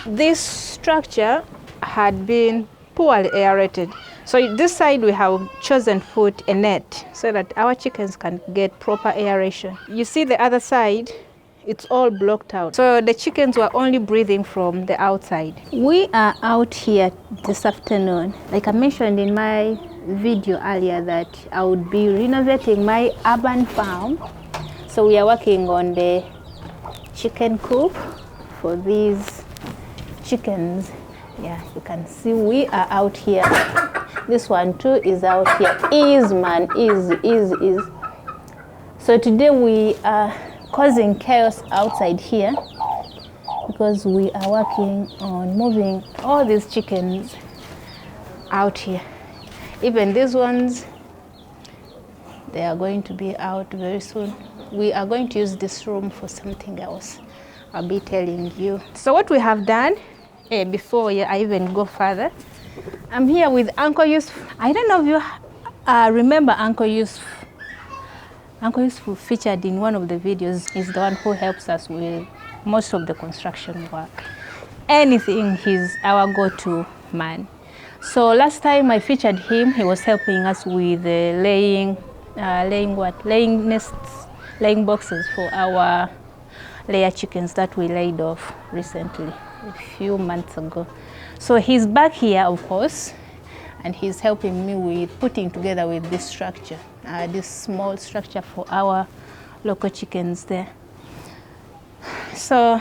This structure had been poorly aerated. So this side we have chosen to put a net so that our chickens can get proper aeration. You see the other side, it's all blocked out. So the chickens were only breathing from the outside. We are out here this afternoon. Like I mentioned in my video earlier that I would be renovating my urban farm. So we are working on the chicken coop for these chickens. Yeah, you can see we are out here. This one too is out here. Is. So today we are causing chaos outside here because we are working on moving all these chickens out here. Even these ones, they are going to be out very soon. We are going to use this room for something else. I'll be telling you. So what we have done, before I even go further, I'm here with Uncle Ysef. I don't know if you remember Uncle Ysef. Uncle Ysef featured in one of the videos. He's the one who helps us with most of the construction work. Anything, he's our go-to man. So last time I featured him, he was helping us with laying nests, laying boxes for our layer chickens that we laid off recently, a few months ago. So he's back here, of course, and he's helping me with putting together with this structure, this small structure for our local chickens there. So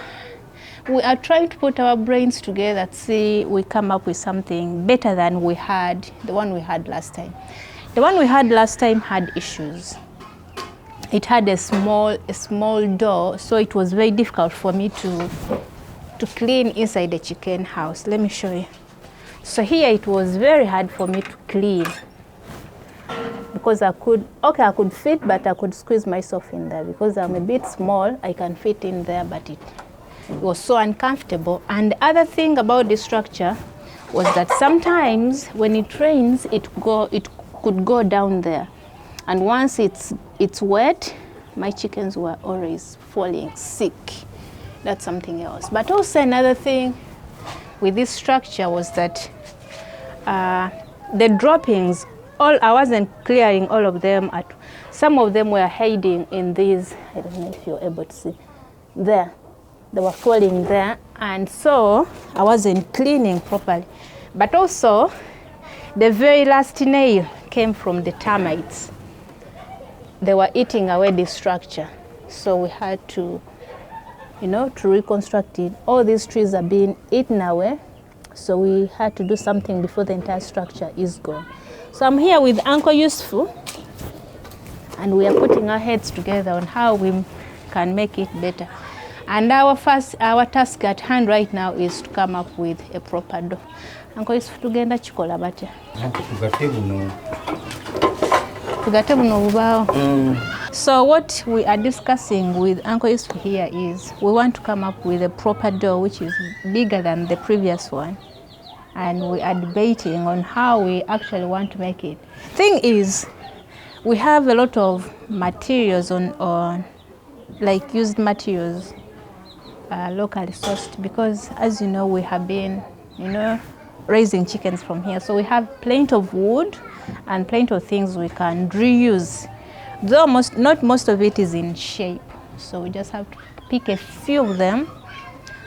we are trying to put our brains together to see we come up with something better than the one we had last time. The one we had last time had issues. It had a small door, so it was very difficult for me to clean inside the chicken house. Let me show you. So here it was very hard for me to clean because I could fit, but I could squeeze myself in there because I'm a bit small. I can fit in there, but it was so uncomfortable. And the other thing about this structure was that sometimes when it rains, it could go down there. And once it's wet, my chickens were always falling sick. That's something else. But also another thing with this structure was that the droppings, I wasn't clearing all of them. Some of them were hiding in these, I don't know if you're able to see, there. They were falling there, and so I wasn't cleaning properly. But also, the very last nail came from the termites. They were eating away the structure, so we had to, to reconstruct it. All these trees are being eaten away, so we had to do something before the entire structure is gone. So I'm here with Uncle Ysef, and we are putting our heads together on how we can make it better. And our task at hand right now is to come up with a proper door. Uncle Ysef, tugenda chikola batya? Tugate buno bubaawo. So what we are discussing with Uncle Ysef here is we want to come up with a proper door which is bigger than the previous one. And we are debating on how we actually want to make it. Thing is, we have a lot of materials on like used materials, locally sourced, because as you know, we have been, raising chickens from here. So we have plenty of wood and plenty of things we can reuse. Though not most of it is in shape. So we just have to pick a few of them.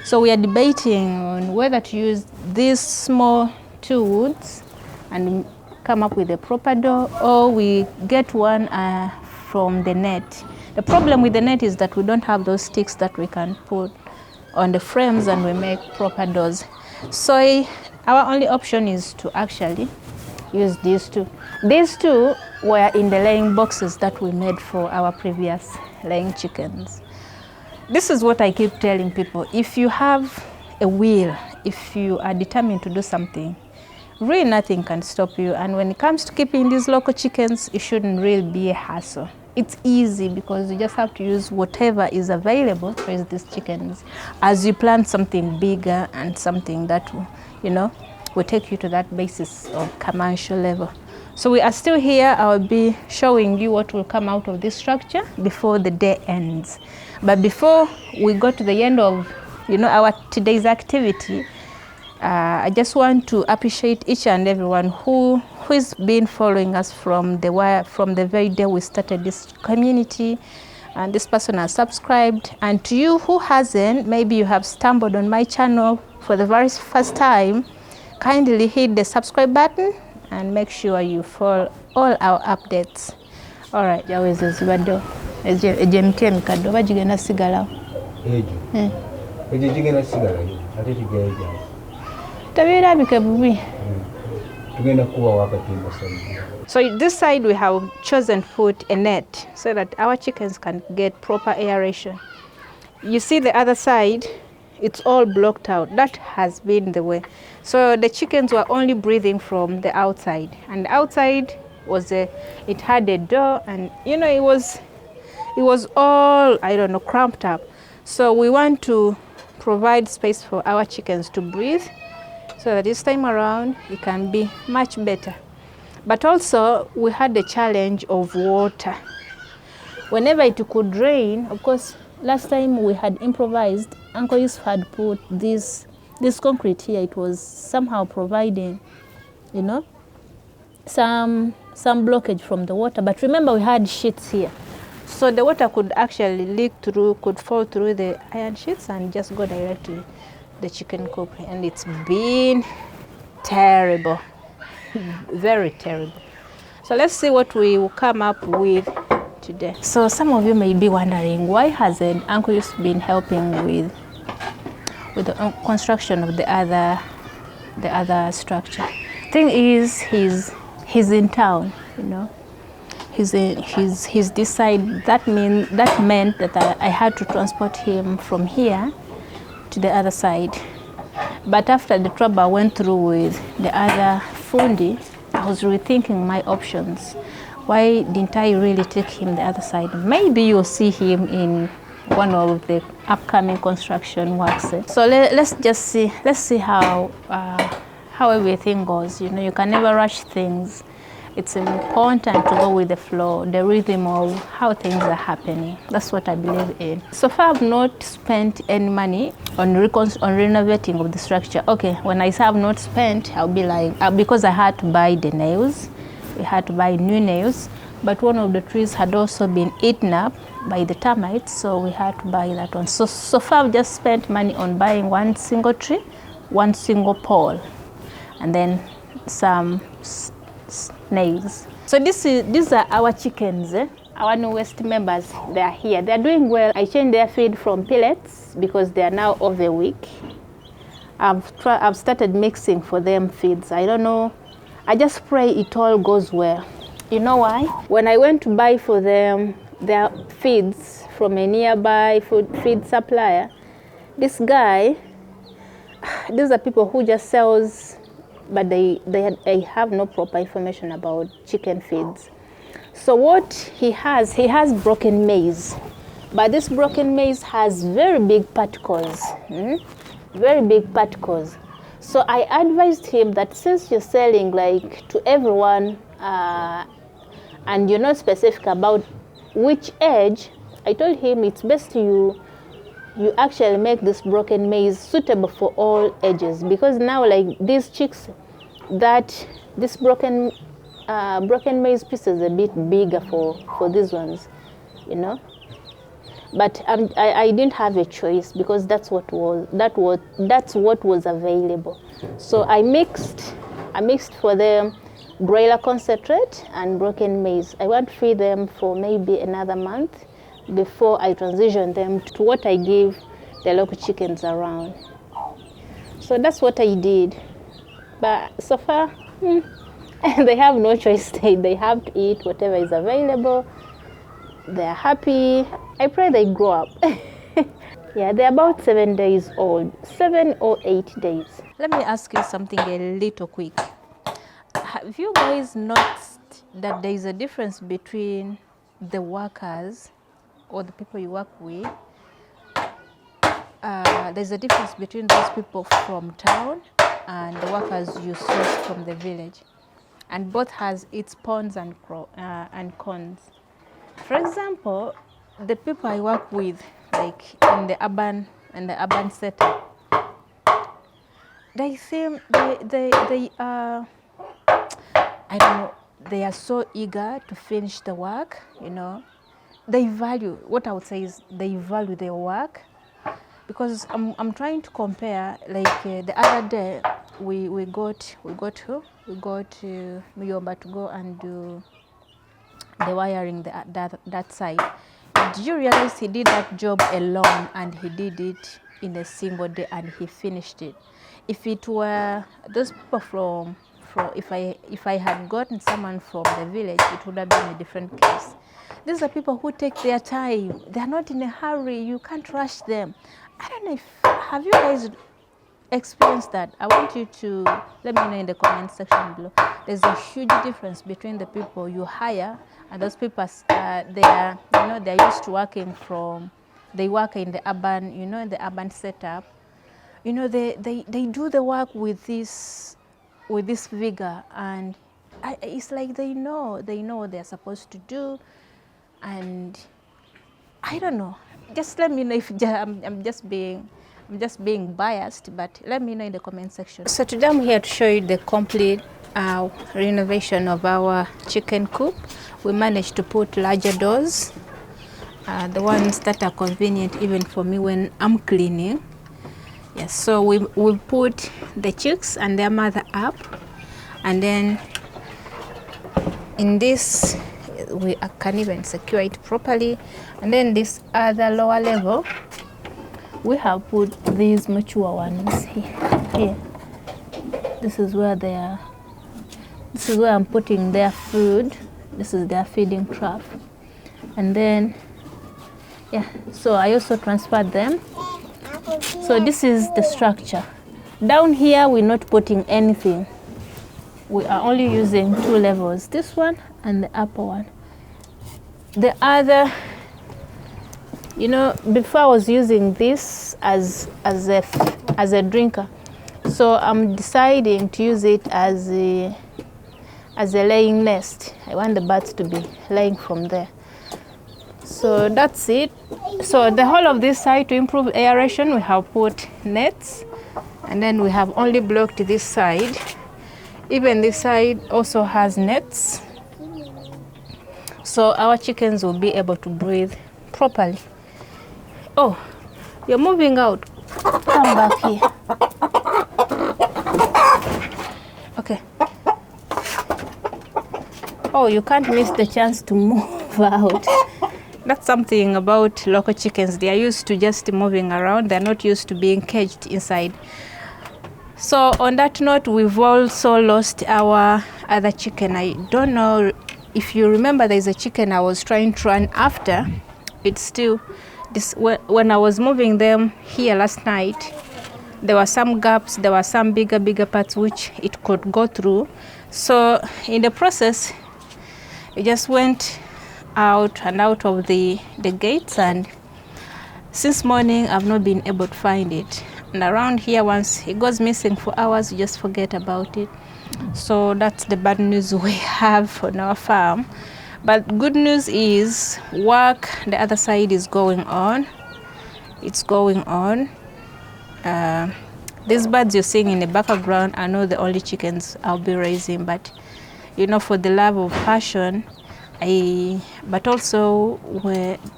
So we are debating on whether to use these small two woods and come up with a proper door, or we get one from the net. The problem with the net is that we don't have those sticks that we can put on the frames and we make proper doors. So our only option is to actually use these two. These two were in the laying boxes that we made for our previous laying chickens. This is what I keep telling people. If you have a will, if you are determined to do something, really nothing can stop you. And when it comes to keeping these local chickens, it shouldn't really be a hassle. It's easy because you just have to use whatever is available to raise these chickens as you plan something bigger and something that will take you to that basis of commercial level. So we are still here. I'll be showing you what will come out of this structure before the day ends. But before we go to the end of our today's activity. I just want to appreciate each and everyone who's been following us from the very day we started this community. And this person has subscribed. And to you who hasn't, maybe you have stumbled on my channel for the very first time, kindly hit the subscribe button and make sure you follow all our updates. All right, jaweze zibaddo ejemite mikaddo bagigenda sigalawo ejo gigenda sigalayo ate tigeja tabirabike bubi tugenda kuba wakatimba side. So this side we have chosen to put a net so that our chickens can get proper aeration. You see the other side, it's all blocked out. That has been the way. So the chickens were only breathing from the outside, and the outside it had a door, and it was all, I don't know, cramped up. So we want to provide space for our chickens to breathe, so that this time around it can be much better. But also we had the challenge of water. Whenever it could rain, of course, last time we had improvised, Uncle Ysef had put this concrete here. It was somehow providing, some blockage from the water. But remember, we had sheets here, so the water could actually leak through, could fall through the iron sheets and just go directly to the chicken coop. And it's been terrible, very terrible. So let's see what we will come up with today. So some of you may be wondering, why hasn't Uncle Ysef been helping with the construction of the other structure? Thing is, he's in town, he's this side. That meant that I had to transport him from here to the other side. But after the trouble I went through with the other fundi, I was rethinking my options. Why didn't I really take him the other side? Maybe you'll see him in one of the upcoming construction works. So let's just see. Let's see how everything goes. You can never rush things. It's important to go with the flow, the rhythm of how things are happening. That's what I believe in. So far, I've not spent any money on renovating of the structure. Okay, when I say I've not spent, I'll be like, because I had to buy the nails. We had to buy new nails, but one of the trees had also been eaten up by the termites, so we had to buy that one. So far, I've just spent money on buying one single tree, one single pole, and then some nails. So these are our chickens, our newest members. They are here. They are doing well. I changed their feed from pellets because they are now of a week. I've started mixing for them feeds. I don't know. I just pray it all goes well. You know why? When I went to buy for them their feeds from a nearby feed supplier, this guy, these are people who just sells, but they have no proper information about chicken feeds. So what he has broken maize, but this broken maize has very big particles, very big particles. So I advised him that since you're selling like to everyone and you're not specific about which age, I told him it's best you actually make this broken maize suitable for all ages, because now like these chicks, that this broken maize piece is a bit bigger for these ones, But I didn't have a choice because that's what was available. So I mixed for them broiler concentrate and broken maize. I want to feed them for maybe another month before I transition them to what I give the local chickens around. So that's what I did. But so far, they have no choice. They have to eat whatever is available. They're happy. I pray they grow up. Yeah, they're about 7 days old, 7 or 8 days. Let me ask you something a little quick. Have you guys noticed that there is a difference between the workers or the people you work with? There's a difference between those people from town and the workers you source from the village. And both has its pros and cons. For example, the people I work with, like in the urban and the urban setup. They seem they are, I don't know, they are so eager to finish the work, you know. They value, what I would say is they value their work, because I'm trying to compare, like the other day we got to Muyomba to go and do the wiring that side. Did you realize he did that job alone, and he did it in a single day, and he finished it? If it were those people from if I had gotten someone from the village, it would have been a different case. These are people who take their time. They are not in a hurry. You can't rush them. I don't know if, have you guys experienced that? I want you to let me know in the comment section below. There's a huge difference between the people you hire and those people. They are, you know, they're used to working they work in the urban, you know, in the urban setup. You know, they do the work with this vigor, and it's like they know what they're supposed to do. And I don't know, just let me know if I'm just being biased, but let me know in the comment section. So today I'm here to show you the complete renovation of our chicken coop. We managed to put larger doors, the ones that are convenient even for me when I'm cleaning. Yes, so we put the chicks and their mother up, and then in this we can even secure it properly. And then this other lower level, we have put these mature ones here. This is where they are. This is where I'm putting their food. This is their feeding trough. And then, yeah, so I also transferred them. So this is the structure. Down here, we're not putting anything. We are only using 2 levels, this one and the upper one. The other, you know, before I was using this as a drinker, so I'm deciding to use it as a laying nest. I want the birds to be laying from there. So that's it. So the whole of this side, to improve aeration, we have put nets, and then we have only blocked this side. Even this side also has nets, so our chickens will be able to breathe properly. Oh, you're moving out. Come back here. Okay. Oh, you can't miss the chance to move out. That's something about local chickens. They are used to just moving around. They're not used to being caged inside. So on that note, we've also lost our other chicken. I don't know if you remember, there's a chicken I was trying to run after. It's still this. When I was moving them here last night, there were some gaps. There were some bigger parts which it could go through. So in the process, it just went out of the gates, and since morning I've not been able to find it. And around here, once it goes missing for hours, you just forget about it. So that's the bad news we have on our farm. But good news is work the other side is going on. It's going on. These birds you're seeing in the background are not the only chickens I'll be raising, but you know, for the love of passion, but also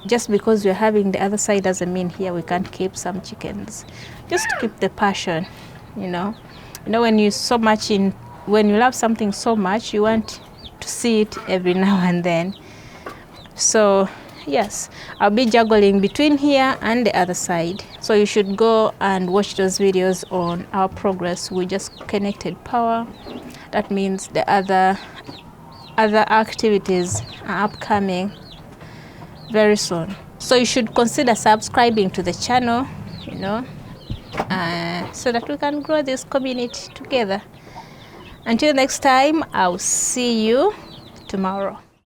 just because we're having the other side doesn't mean here we can't keep some chickens. Just to keep the passion, you know. You know, when you love something so much, you want to see it every now and then. So yes, I'll be juggling between here and the other side. So you should go and watch those videos on our progress. We just connected power. That means the other activities are upcoming very soon. So you should consider subscribing to the channel, you know, so that we can grow this community together. Until next time, I'll see you tomorrow.